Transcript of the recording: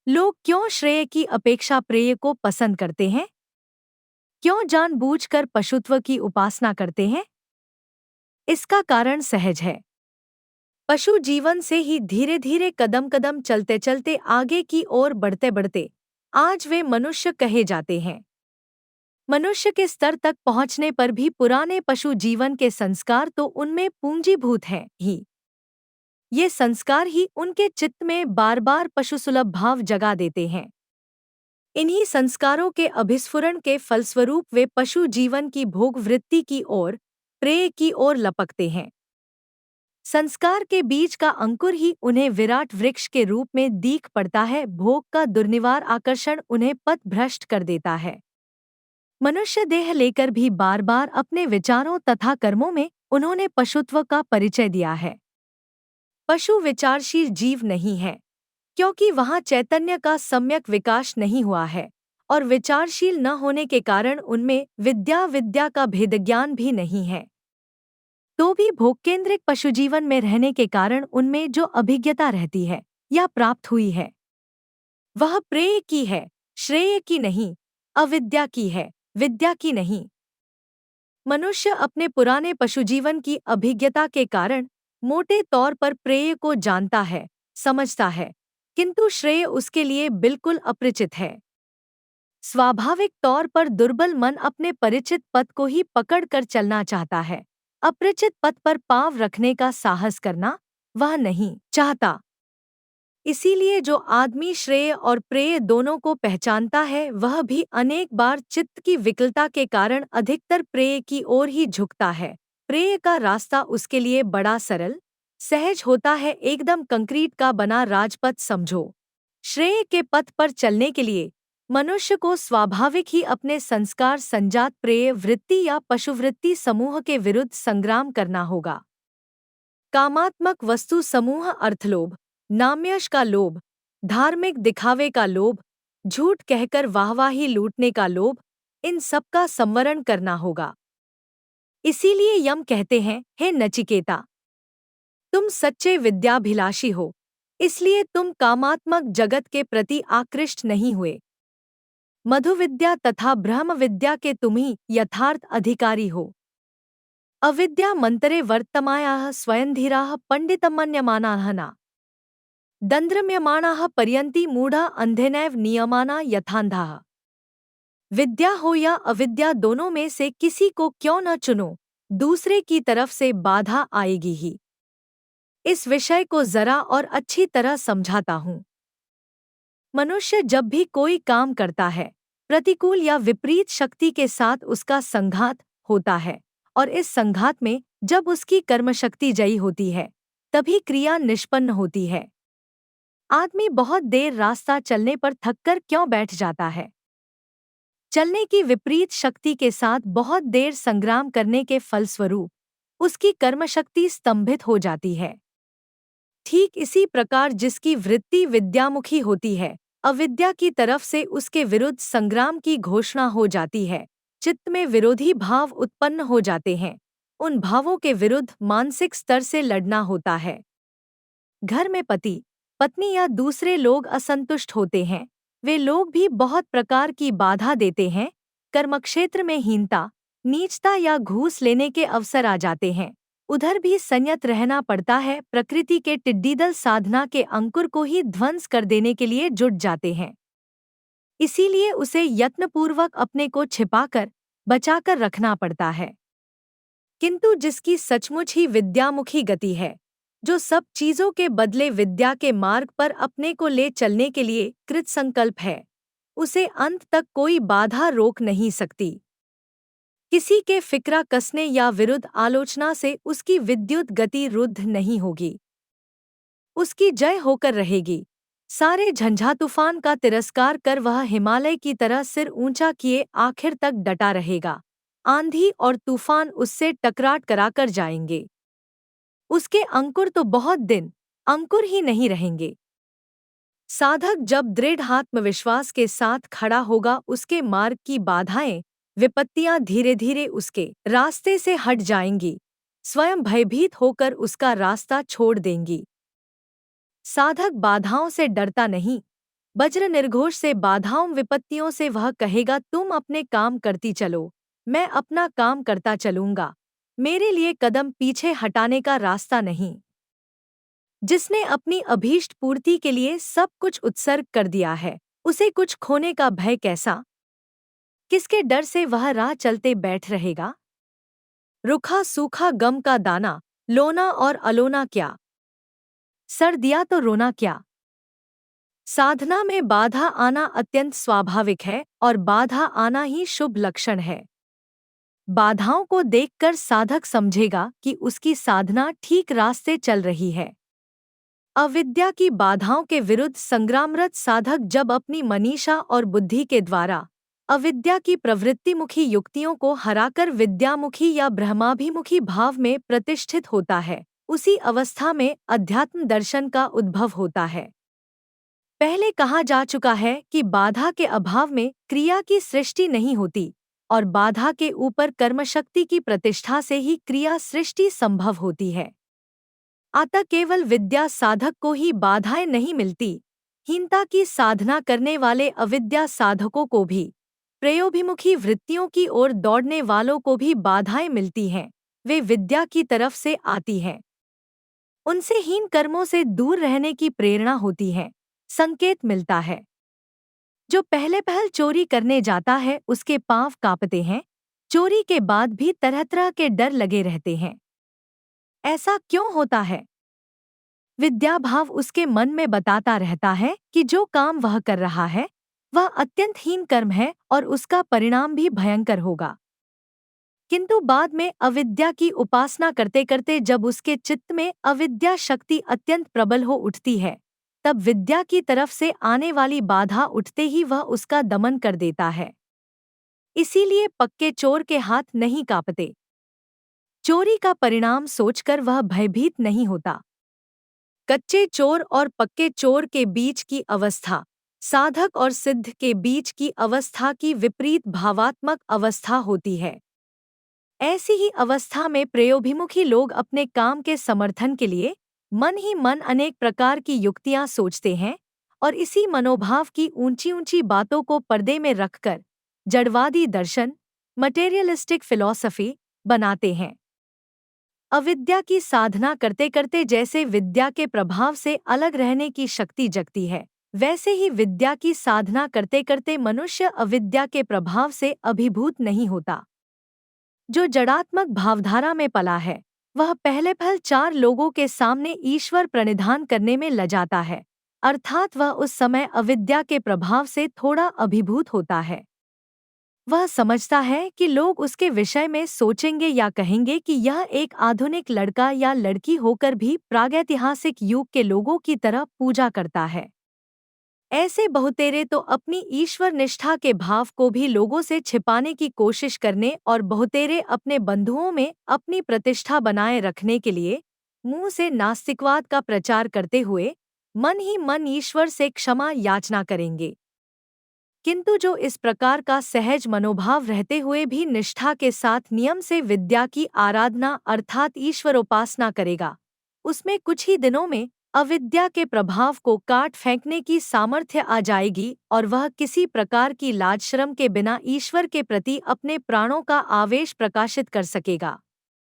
लोग क्यों श्रेय की अपेक्षा प्रेय को पसंद करते हैं? क्यों जानबूझकर पशुत्व की उपासना करते हैं? इसका कारण सहज है। पशु जीवन से ही धीरे धीरे कदम कदम चलते चलते आगे की ओर बढ़ते बढ़ते आज वे मनुष्य कहे जाते हैं। मनुष्य के स्तर तक पहुंचने पर भी पुराने पशु जीवन के संस्कार तो उनमें पूंजीभूत हैं ही। ये संस्कार ही उनके चित्त में बार बार पशुसुलभ भाव जगा देते हैं। इन्हीं संस्कारों के अभिस्फुरण के फलस्वरूप वे पशु जीवन की भोग वृत्ति की ओर, प्रेय की ओर लपकते हैं। संस्कार के बीज का अंकुर ही उन्हें विराट वृक्ष के रूप में दीख पड़ता है। भोग का दुर्निवार आकर्षण उन्हें पथ भ्रष्ट कर देता है। मनुष्य देह लेकर भी बार बार अपने विचारों तथा कर्मों में उन्होंने पशुत्व का परिचय दिया है। पशु विचारशील जीव नहीं है, क्योंकि वहाँ चैतन्य का सम्यक विकास नहीं हुआ है, और विचारशील न होने के कारण उनमें विद्या का भेदज्ञान भी नहीं है। तो भी भोगकेंद्रिक पशुजीवन में रहने के कारण उनमें जो अभिज्ञता रहती है या प्राप्त हुई है, वह प्रेय की है, श्रेय की नहीं, अविद्या की है, विद्या की नहीं। मनुष्य अपने पुराने पशुजीवन की अभिज्ञता के कारण मोटे तौर पर प्रेय को जानता है, समझता है, किंतु श्रेय उसके लिए बिल्कुल अपरिचित है। स्वाभाविक तौर पर दुर्बल मन अपने परिचित पथ को ही पकड़ कर चलना चाहता है। अपरिचित पथ पर पाँव रखने का साहस करना वह नहीं चाहता। इसीलिए जो आदमी श्रेय और प्रेय दोनों को पहचानता है, वह भी अनेक बार चित्त की विकलता के कारण अधिकतर प्रेय की ओर ही झुकता है। प्रेय का रास्ता उसके लिए बड़ा सरल, सहज होता है, एकदम कंक्रीट का बना राजपथ समझो। श्रेय के पथ पर चलने के लिए मनुष्य को स्वाभाविक ही अपने संस्कार संजात प्रेय वृत्ति या पशुवृत्ति समूह के विरुद्ध संग्राम करना होगा। कामात्मक वस्तु समूह अर्थलोभ, नाम्यश का लोभ, धार्मिक दिखावे का लोभ, झूठ कहकर वाहवाही लूटने का लोभ, इन सब का संवरण करना होगा। इसीलिए यम कहते हैं, हे नचिकेता, तुम सच्चे विद्याभिलाषी हो, इसलिए तुम कामात्मक जगत के प्रति आकृष्ट नहीं हुए। मधुविद्या तथा ब्रह्म विद्या के तुम ही यथार्थ अधिकारी हो। अविद्या मंतरे वर्तमायाः स्वयंधीराः पंडितमन्यमानाः न दंद्रम्यमाणाः पर्यन्ति मूढ़ा अंधेनैव नियमाना यथांधाः। विद्या हो या अविद्या, दोनों में से किसी को क्यों न चुनो, दूसरे की तरफ से बाधा आएगी ही। इस विषय को जरा और अच्छी तरह समझाता हूँ। मनुष्य जब भी कोई काम करता है, प्रतिकूल या विपरीत शक्ति के साथ उसका संघात होता है, और इस संघात में जब उसकी कर्मशक्ति जयी होती है, तभी क्रिया निष्पन्न होती है। आदमी बहुत देर रास्ता चलने पर थककर क्यों बैठ जाता है? चलने की विपरीत शक्ति के साथ बहुत देर संग्राम करने के फलस्वरूप उसकी कर्मशक्ति स्तंभित हो जाती है। ठीक इसी प्रकार जिसकी वृत्ति विद्यामुखी होती है, अविद्या की तरफ से उसके विरुद्ध संग्राम की घोषणा हो जाती है, चित्त में विरोधी भाव उत्पन्न हो जाते हैं। उन भावों के विरुद्ध मानसिक स्तर से लड़ना होता है। घर में पति, पत्नी या दूसरे लोग असंतुष्ट होते हैं, वे लोग भी बहुत प्रकार की बाधा देते हैं। कर्मक्षेत्र में हीनता, नीचता या घूस लेने के अवसर आ जाते हैं, उधर भी संयत रहना पड़ता है। प्रकृति के टिड्डीदल साधना के अंकुर को ही ध्वंस कर देने के लिए जुट जाते हैं। इसीलिए उसे यत्नपूर्वक अपने को छिपाकर बचाकर रखना पड़ता है। किंतु जिसकी सचमुच ही विद्यामुखी गति है, जो सब चीजों के बदले विद्या के मार्ग पर अपने को ले चलने के लिए कृतसंकल्प है, उसे अंत तक कोई बाधा रोक नहीं सकती। किसी के फिक्रा कसने या विरुद्ध आलोचना से उसकी विद्युत गति रुद्ध नहीं होगी, उसकी जय होकर रहेगी। सारे झंझा तूफान का तिरस्कार कर वह हिमालय की तरह सिर ऊंचा किए आखिर तक डटा रहेगा। आंधी और तूफान उससे टकराट कराकर जाएंगे, उसके अंकुर तो बहुत दिन अंकुर ही नहीं रहेंगे। साधक जब दृढ़ आत्मविश्वास के साथ खड़ा होगा, उसके मार्ग की बाधाएं, विपत्तियां धीरे धीरे उसके रास्ते से हट जाएंगी, स्वयं भयभीत होकर उसका रास्ता छोड़ देंगी। साधक बाधाओं से डरता नहीं, वज्र निर्घोष से बाधाओं विपत्तियों से वह कहेगा, तुम अपने काम करती चलो, मैं अपना काम करता चलूंगा, मेरे लिए कदम पीछे हटाने का रास्ता नहीं। जिसने अपनी अभीष्ट पूर्ति के लिए सब कुछ उत्सर्ग कर दिया है, उसे कुछ खोने का भय कैसा? किसके डर से वह राह चलते बैठ रहेगा? रूखा सूखा गम का दाना, लोना और अलोना क्या, सर दिया तो रोना क्या। साधना में बाधा आना अत्यंत स्वाभाविक है और बाधा आना ही शुभ लक्षण है। बाधाओं को देखकर साधक समझेगा कि उसकी साधना ठीक रास्ते चल रही है। अविद्या की बाधाओं के विरुद्ध संग्रामरत साधक जब अपनी मनीषा और बुद्धि के द्वारा अविद्या की प्रवृत्तिमुखी युक्तियों को हराकर विद्यामुखी या ब्रह्माभिमुखी भाव में प्रतिष्ठित होता है, उसी अवस्था में अध्यात्म दर्शन का उद्भव होता है। पहले कहा जा चुका है कि बाधा के अभाव में क्रिया की सृष्टि नहीं होती और बाधा के ऊपर कर्मशक्ति की प्रतिष्ठा से ही क्रिया सृष्टि संभव होती है। अतः केवल विद्या साधक को ही बाधाएं नहीं मिलती, हीनता की साधना करने वाले अविद्या साधकों को भी, प्रयोभिमुखी वृत्तियों की ओर दौड़ने वालों को भी बाधाएं मिलती हैं, वे विद्या की तरफ से आती हैं। उनसे हीन कर्मों से दूर रहने की प्रेरणा होती है, संकेत मिलता है। जो पहले पहल चोरी करने जाता है उसके पांव कांपते हैं, चोरी के बाद भी तरह तरह के डर लगे रहते हैं। ऐसा क्यों होता है? विद्या भाव उसके मन में बताता रहता है कि जो काम वह कर रहा है वह अत्यंत हीन कर्म है और उसका परिणाम भी भयंकर होगा। किंतु बाद में अविद्या की उपासना करते करते जब उसके चित्त में अविद्या शक्ति अत्यंत प्रबल हो उठती है, तब विद्या की तरफ से आने वाली बाधा उठते ही वह उसका दमन कर देता है। इसीलिए पक्के चोर के हाथ नहीं कांपते। चोरी का परिणाम सोचकर वह भयभीत नहीं होता। कच्चे चोर और पक्के चोर के बीच की अवस्था, साधक और सिद्ध के बीच की अवस्था की विपरीत भावात्मक अवस्था होती है। ऐसी ही अवस्था में प्रयोभिमुखी लोग अपने काम के समर्थन के लिए मन ही मन अनेक प्रकार की युक्तियां सोचते हैं और इसी मनोभाव की ऊंची ऊंची बातों को पर्दे में रखकर जड़वादी दर्शन, मटेरियलिस्टिक फिलॉसफी बनाते हैं। अविद्या की साधना करते करते जैसे विद्या के प्रभाव से अलग रहने की शक्ति जगती है, वैसे ही विद्या की साधना करते करते मनुष्य अविद्या के प्रभाव से अभिभूत नहीं होता। जो जड़ात्मक भावधारा में पला है वह पहले पहल चार लोगों के सामने ईश्वर प्रणिधान करने में लजाता है, अर्थात वह उस समय अविद्या के प्रभाव से थोड़ा अभिभूत होता है। वह समझता है कि लोग उसके विषय में सोचेंगे या कहेंगे कि यह एक आधुनिक लड़का या लड़की होकर भी प्रागैतिहासिक युग के लोगों की तरह पूजा करता है। ऐसे बहुतेरे तो अपनी ईश्वर निष्ठा के भाव को भी लोगों से छिपाने की कोशिश करने और बहुतेरे अपने बंधुओं में अपनी प्रतिष्ठा बनाए रखने के लिए मुंह से नास्तिकवाद का प्रचार करते हुए मन ही मन ईश्वर से क्षमा याचना करेंगे। किंतु जो इस प्रकार का सहज मनोभाव रहते हुए भी निष्ठा के साथ नियम से विद्या की आराधना अर्थात ईश्वरोपासना करेगा, उसमें कुछ ही दिनों में अविद्या के प्रभाव को काट फेंकने की सामर्थ्य आ जाएगी और वह किसी प्रकार की लाज शर्म के बिना ईश्वर के प्रति अपने प्राणों का आवेश प्रकाशित कर सकेगा।